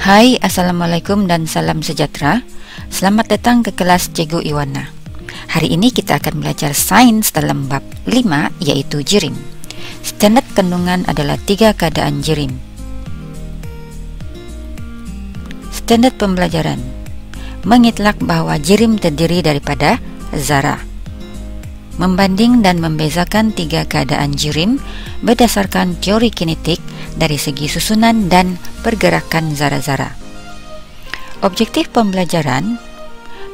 Hai, Assalamualaikum dan salam sejahtera. Selamat datang ke kelas Cikgu Iwana. Hari ini kita akan belajar sains dalam bab 5, yaitu jirim. Standard kandungan adalah 3 keadaan jirim. Standard pembelajaran mengitlak bahawa jirim terdiri daripada zarah. Membanding dan membezakan 3 keadaan jirim berdasarkan teori kinetik dari segi susunan dan pergerakan zarah-zarah. Objektif pembelajaran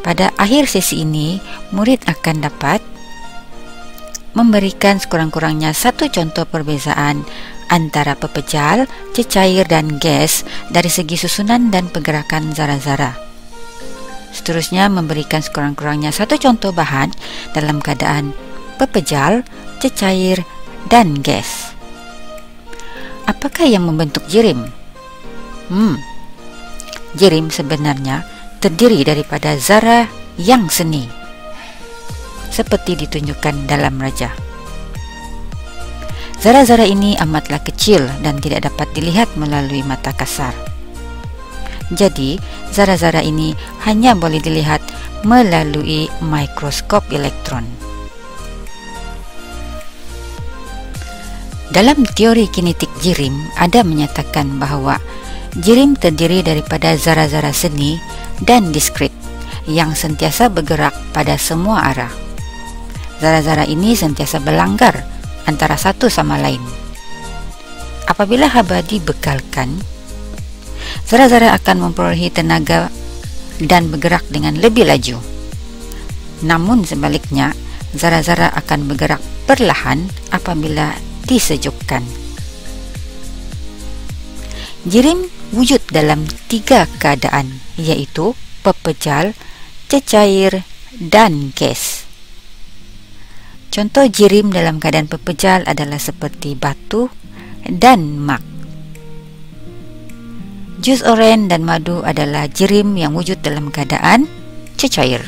pada akhir sesi ini, murid akan dapat memberikan sekurang-kurangnya satu contoh perbezaan antara pepejal, cecair dan gas dari segi susunan dan pergerakan zarah-zarah. Seterusnya, memberikan sekurang-kurangnya satu contoh bahan dalam keadaan pepejal, cecair dan gas. Apakah yang membentuk jirim? Jirim sebenarnya terdiri daripada zarah yang seni, seperti ditunjukkan dalam rajah. Zarah-zarah ini amatlah kecil dan tidak dapat dilihat melalui mata kasar. Jadi, zarah-zarah ini hanya boleh dilihat melalui mikroskop elektron. Dalam teori kinetik jirim, ada menyatakan bahawa jirim terdiri daripada zarah-zarah seni dan diskrit yang sentiasa bergerak pada semua arah. Zarah-zarah ini sentiasa berlanggar antara satu sama lain. Apabila haba dibekalkan, zarah-zarah akan memperolehi tenaga dan bergerak dengan lebih laju. Namun sebaliknya, zarah-zarah akan bergerak perlahan apabila disejukkan. Jirim wujud dalam 3 keadaan, yaitu pepejal, cecair dan gas. Contoh jirim dalam keadaan pepejal adalah seperti batu dan mak. Jus oren dan madu adalah jirim yang wujud dalam keadaan cecair,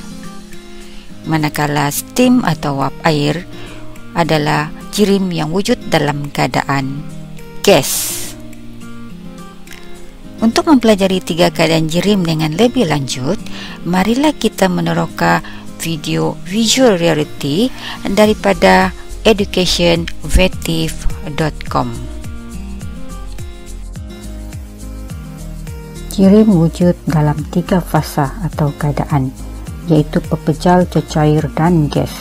manakala steam atau uap air adalah jirim yang wujud dalam keadaan gas. Untuk mempelajari 3 keadaan jirim dengan lebih lanjut, marilah kita meneroka video visual reality daripada educationvetive.com. Jirim wujud dalam 3 fasa atau keadaan, yaitu pepejal, cecair dan gas.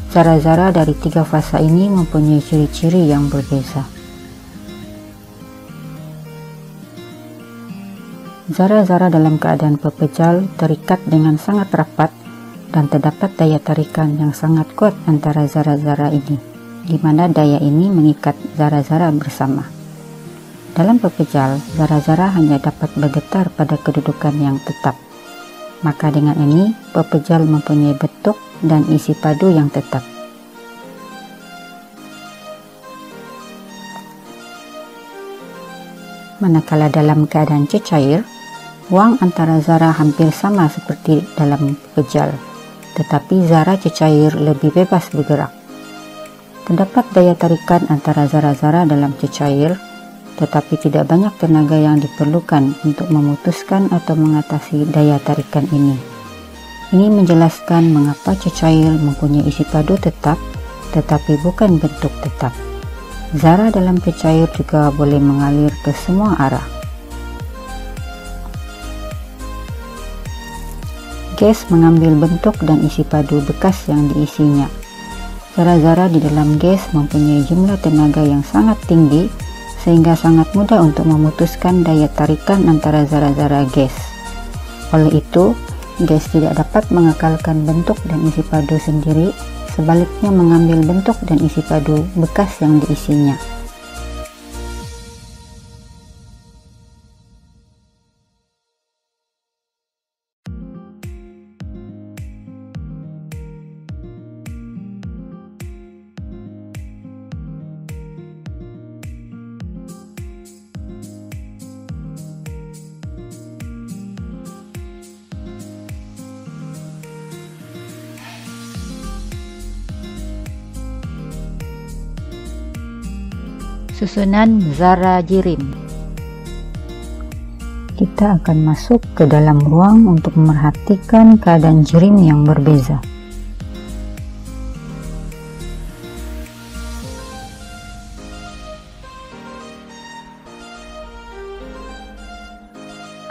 Zarah-zarah dari 3 fasa ini mempunyai ciri-ciri yang berbeza. Zarah-zarah dalam keadaan pepejal terikat dengan sangat rapat dan terdapat daya tarikan yang sangat kuat antara zarah-zarah ini, di mana daya ini mengikat zarah-zarah bersama. Dalam pepejal, zarah-zarah hanya dapat bergetar pada kedudukan yang tetap. Maka dengan ini, pepejal mempunyai bentuk dan isi padu yang tetap. Manakala dalam keadaan cecair, ruang antara zarah hampir sama seperti dalam pepejal, tetapi zarah cecair lebih bebas bergerak. Terdapat daya tarikan antara zarah-zarah dalam cecair, tetapi tidak banyak tenaga yang diperlukan untuk memutuskan atau mengatasi daya tarikan ini. Ini menjelaskan mengapa cecair mempunyai isi padu tetap, tetapi bukan bentuk tetap. Zarah dalam cecair juga boleh mengalir ke semua arah. Gas mengambil bentuk dan isi padu bekas yang diisinya. Zarah-zarah di dalam gas mempunyai jumlah tenaga yang sangat tinggi, sehingga sangat mudah untuk memutuskan daya tarikan antara zarah-zarah gas. Oleh itu, gas tidak dapat mengekalkan bentuk dan isi padu sendiri, sebaliknya mengambil bentuk dan isi padu bekas yang diisinya. Susunan zarah jirim. Di kita akan masuk ke dalam ruang untuk memerhatikan keadaan jirim yang berbeza.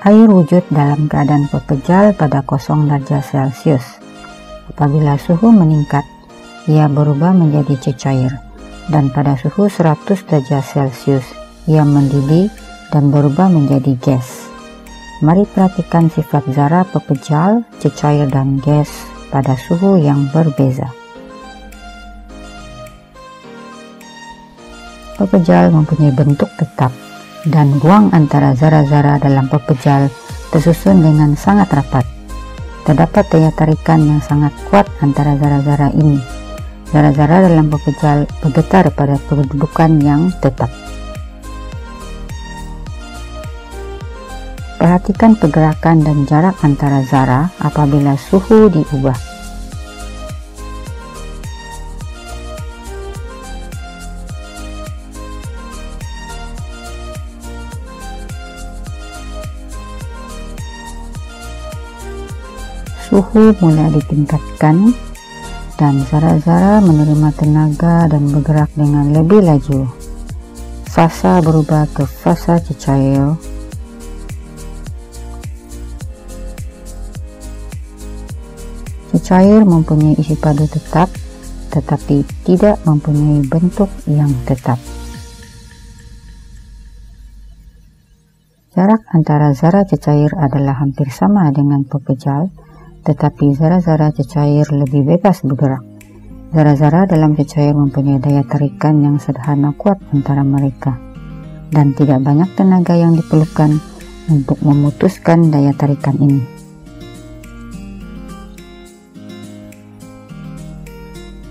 Air wujud dalam keadaan pepejal pada 0 derajat Celcius. Apabila suhu meningkat, ia berubah menjadi cecair, dan pada suhu 100 derajat Celcius, ia mendidih dan berubah menjadi gas. Mari perhatikan sifat zarah pepejal, cecair, dan gas pada suhu yang berbeza. Pepejal mempunyai bentuk tetap, dan ruang antara zarah-zarah dalam pepejal tersusun dengan sangat rapat. Terdapat daya tarikan yang sangat kuat antara zarah-zarah ini. Zarah-zarah dalam pepejal bergetar pada kedudukan yang tetap. Perhatikan pergerakan dan jarak antara zarah apabila suhu diubah. Suhu mulai ditingkatkan dan zarah-zarah menerima tenaga dan bergerak dengan lebih laju. Fasa berubah ke fasa cecair. Cecair mempunyai isi padu tetap, tetapi tidak mempunyai bentuk yang tetap. Jarak antara zarah cecair adalah hampir sama dengan pepejal, tetapi zarah-zarah cecair lebih bebas bergerak. Zarah-zarah dalam cecair mempunyai daya tarikan yang sederhana kuat antara mereka, dan tidak banyak tenaga yang diperlukan untuk memutuskan daya tarikan ini.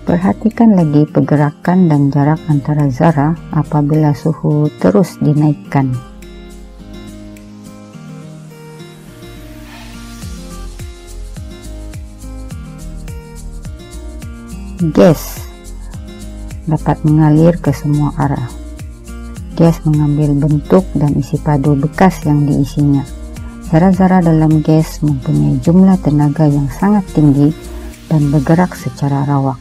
Perhatikan lagi pergerakan dan jarak antara zarah apabila suhu terus dinaikkan. Gas dapat mengalir ke semua arah. Gas mengambil bentuk dan isi padu bekas yang diisinya. Zarah-zarah dalam gas mempunyai jumlah tenaga yang sangat tinggi dan bergerak secara rawak.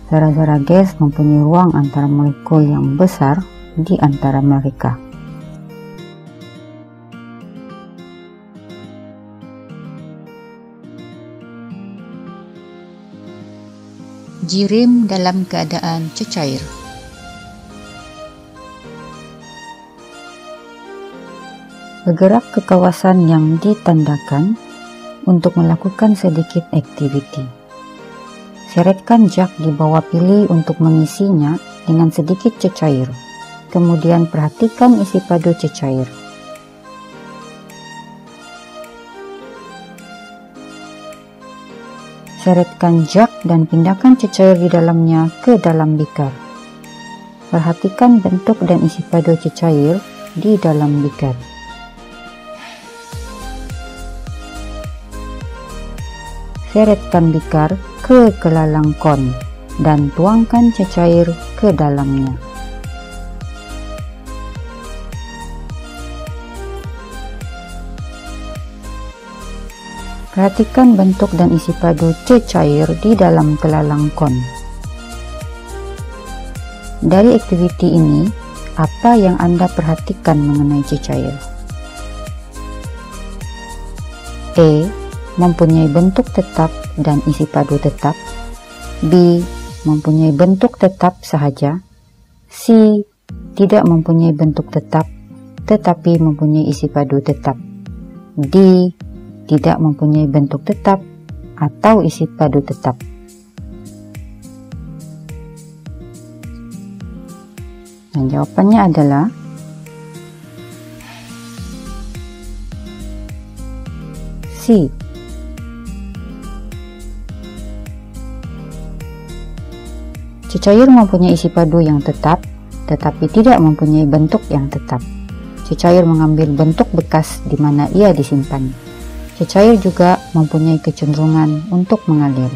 Zarah-zarah gas mempunyai ruang antara molekul yang besar di antara mereka. Jirim dalam keadaan cecair. Bergerak ke kawasan yang ditandakan untuk melakukan sedikit aktiviti. Seretkan jak di bawah pili untuk mengisinya dengan sedikit cecair. Kemudian perhatikan isi padu cecair. Seretkan jak dan pindahkan cecair di dalamnya ke dalam bikar. Perhatikan bentuk dan isi padu cecair di dalam bikar. Seretkan bikar ke kelalang kon dan tuangkan cecair ke dalamnya. Perhatikan bentuk dan isi padu cecair di dalam kelalang kon. Dari aktiviti ini, apa yang Anda perhatikan mengenai cecair? A. Mempunyai bentuk tetap dan isi padu tetap. B. Mempunyai bentuk tetap sahaja. C. Tidak mempunyai bentuk tetap, tetapi mempunyai isi padu tetap. D. Tidak mempunyai bentuk tetap atau isi padu tetap. Dan jawabannya adalah C. Cecair mempunyai isi padu yang tetap, tetapi tidak mempunyai bentuk yang tetap. Cecair mengambil bentuk bekas di mana ia disimpan. Cecair juga mempunyai kecenderungan untuk mengalir.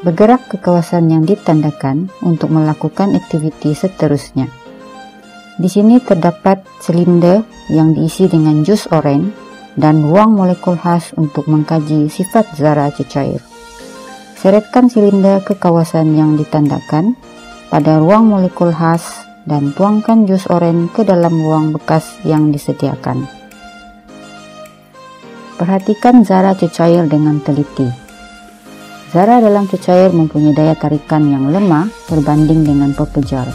Bergerak ke kawasan yang ditandakan untuk melakukan aktiviti seterusnya. Di sini terdapat silinder yang diisi dengan jus oren dan ruang molekul khas untuk mengkaji sifat zarah cecair. Seretkan silinder ke kawasan yang ditandakan pada ruang molekul khas dan tuangkan jus oren ke dalam ruang bekas yang disediakan. Perhatikan zarah cecair dengan teliti. Zarah dalam cecair mempunyai daya tarikan yang lemah berbanding dengan pepejal.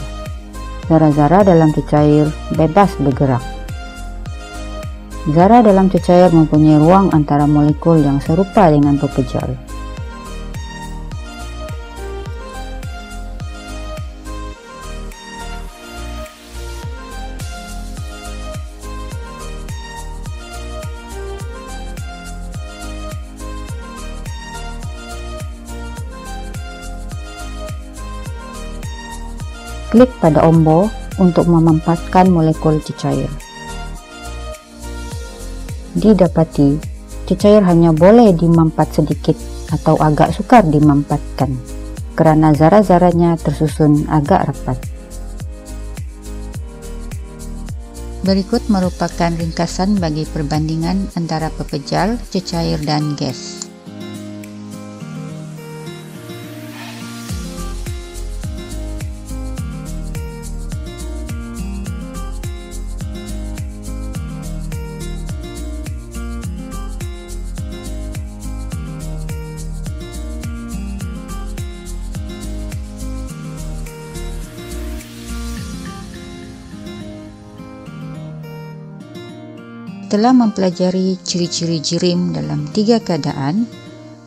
Zarah-zarah dalam cecair bebas bergerak. Zarah dalam cecair mempunyai ruang antara molekul yang serupa dengan pepejal. Klik pada ombo untuk memampatkan molekul cecair. Didapati, cecair hanya boleh dimampat sedikit atau agak sukar dimampatkan, karena zarah-zarahnya tersusun agak rapat. Berikut merupakan ringkasan bagi perbandingan antara pepejal, cecair, dan gas. Setelah mempelajari ciri-ciri jirim dalam 3 keadaan,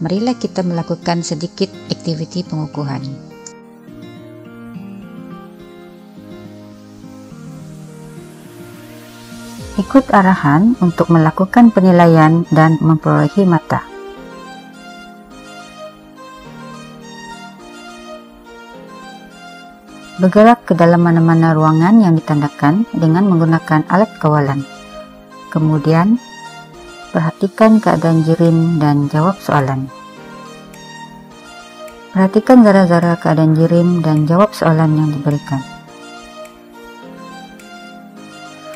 marilah kita melakukan sedikit aktiviti pengukuhan. Ikut arahan untuk melakukan penilaian dan memperolehi mata. Bergerak ke dalam mana-mana ruangan yang ditandakan dengan menggunakan alat kawalan. Kemudian, perhatikan keadaan jirim dan jawab soalan. Perhatikan zarah-zarah keadaan jirim dan jawab soalan yang diberikan.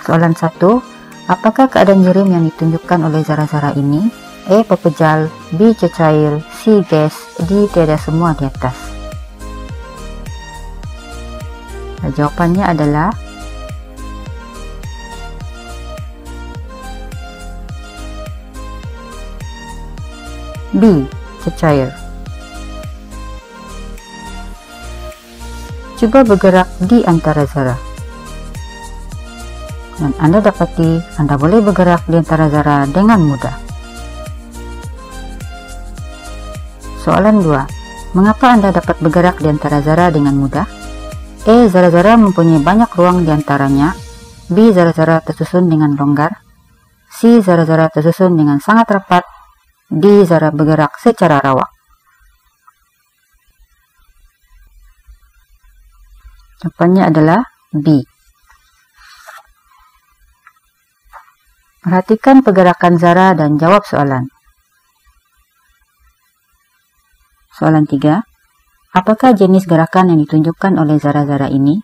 Soalan 1. Apakah keadaan jirim yang ditunjukkan oleh zarah-zarah ini? A. Pepejal, B. Cecair, C. Gas, D. Tiada semua di atas. Jawabannya adalah B. Cecair. Coba bergerak di antara zarah. Dan Anda dapati Anda boleh bergerak di antara zarah dengan mudah. Soalan 2. Mengapa Anda dapat bergerak di antara zarah dengan mudah? A. Zarah-zarah mempunyai banyak ruang di antaranya. B. Zarah-zarah tersusun dengan longgar. C. Zarah-zarah tersusun dengan sangat rapat. D. Zarah bergerak secara rawak. Jawabannya adalah B. Perhatikan pergerakan zarah dan jawab soalan. Soalan 3. Apakah jenis gerakan yang ditunjukkan oleh zarah-zarah ini?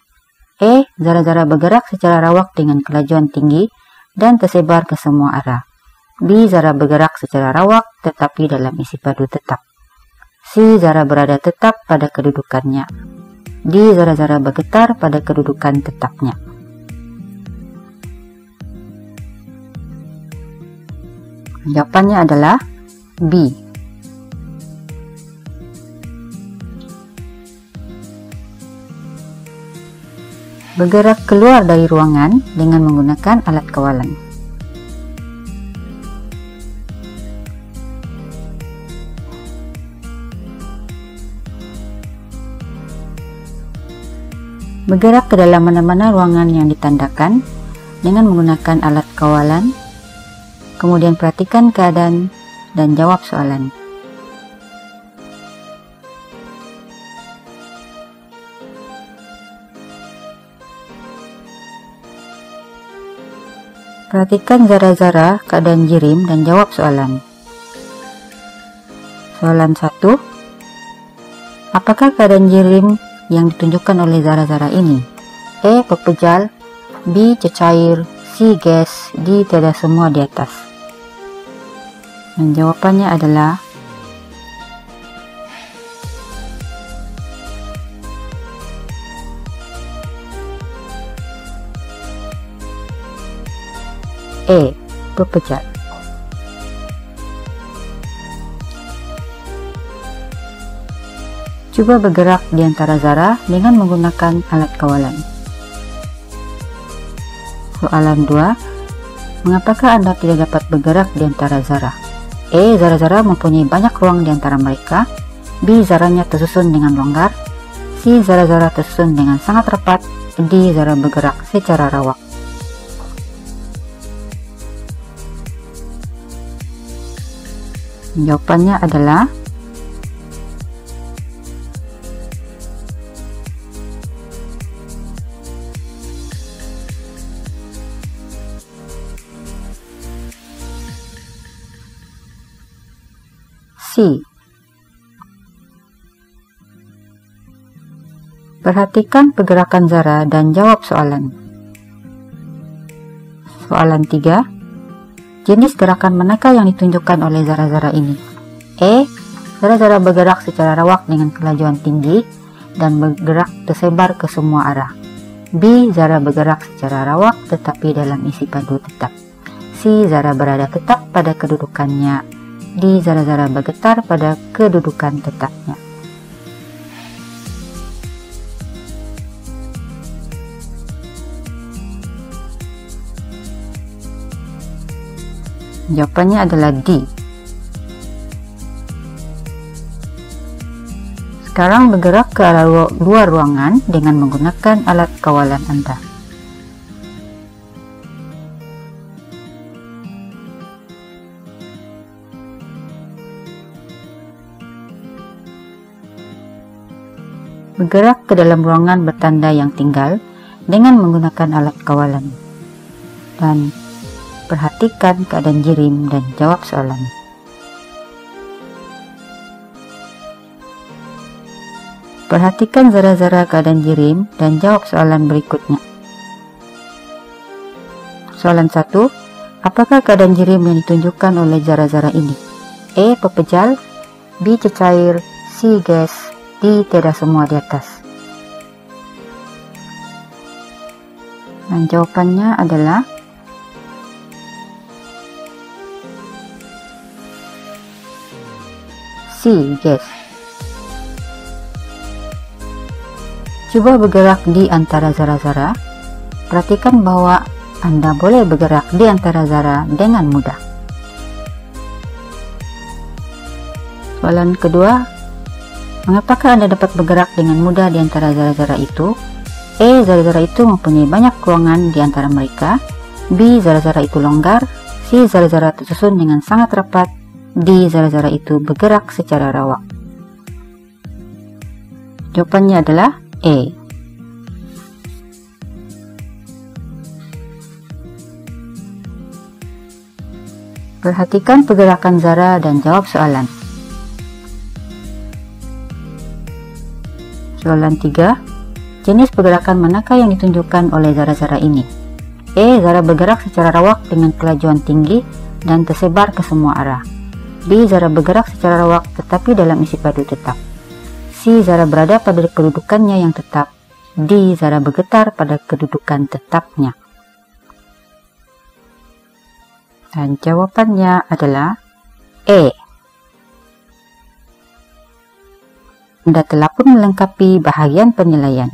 A. Zarah-zarah bergerak secara rawak dengan kelajuan tinggi dan tersebar ke semua arah. B. Zarah bergerak secara rawak tetapi dalam isi padu tetap. C. Zarah berada tetap pada kedudukannya. D. Zarah-zarah bergetar pada kedudukan tetapnya. Jawabannya adalah B. Bergerak keluar dari ruangan dengan menggunakan alat kawalan. Bergerak ke dalam mana-mana ruangan yang ditandakan dengan menggunakan alat kawalan. Kemudian perhatikan keadaan dan jawab soalan. Perhatikan zarah-zarah keadaan jirim dan jawab soalan. Soalan 1. Apakah keadaan jirim yang ditunjukkan oleh zarah-zarah ini? A. Pepejal, B. Cecair, C. Gas, D. Tiada semua di atas. Dan jawabannya adalah E. Pepejal. Coba bergerak di antara zara dengan menggunakan alat kawalan. Soalan 2. Mengapakah Anda tidak dapat bergerak di antara zara? E. Zara-zara mempunyai banyak ruang di antara mereka. B. Zaranya tersusun dengan longgar. C. Zara-zara tersusun dengan sangat rapat. D. Zara bergerak secara rawak. Jawabannya adalah C. Perhatikan pergerakan zara dan jawab soalan. Soalan 3. Jenis gerakan manakah yang ditunjukkan oleh zara-zara ini? E. Zara-zara bergerak secara rawak dengan kelajuan tinggi dan bergerak tersebar ke semua arah. B. Zara bergerak secara rawak tetapi dalam isi padu tetap. C. Zara berada tetap pada kedudukannya. D. Zara-zara bergetar pada kedudukan tetapnya. Jawabannya adalah D. Sekarang bergerak ke arah luar ruangan dengan menggunakan alat kawalan Anda. Bergerak ke dalam ruangan bertanda yang tinggal dengan menggunakan alat kawalan. Dan perhatikan keadaan jirim dan jawab soalan. Perhatikan zara-zara keadaan jirim dan jawab soalan berikutnya. Soalan 1. Apakah keadaan jirim yang ditunjukkan oleh zara-zara ini? E. Pepejal. B. Cecair. C. Gas. D. Tiada semua di atas. Dan jawabannya adalah C. Gas. Coba bergerak di antara zara-zara. Perhatikan bahwa Anda boleh bergerak di antara zara dengan mudah. Soalan kedua, mengapakah Anda dapat bergerak dengan mudah di antara zara-zara itu? E. Zara-zara itu mempunyai banyak ruangan di antara mereka. B. Zara-zara itu longgar. C. Zara-zara tersusun dengan sangat rapat. D. Zara-zara itu bergerak secara rawak. Jawabannya adalah E. Perhatikan pergerakan zara dan jawab soalan. Soalan 3. Jenis pergerakan manakah yang ditunjukkan oleh zara-zara ini? E. Zara bergerak secara rawak dengan kelajuan tinggi dan tersebar ke semua arah. B. Zara bergerak secara rawak tetapi dalam isi padu tetap. C. Zara berada pada kedudukannya yang tetap. D. Zara bergetar pada kedudukan tetapnya. Dan jawabannya adalah E. Anda telah pun melengkapi bahagian penilaian.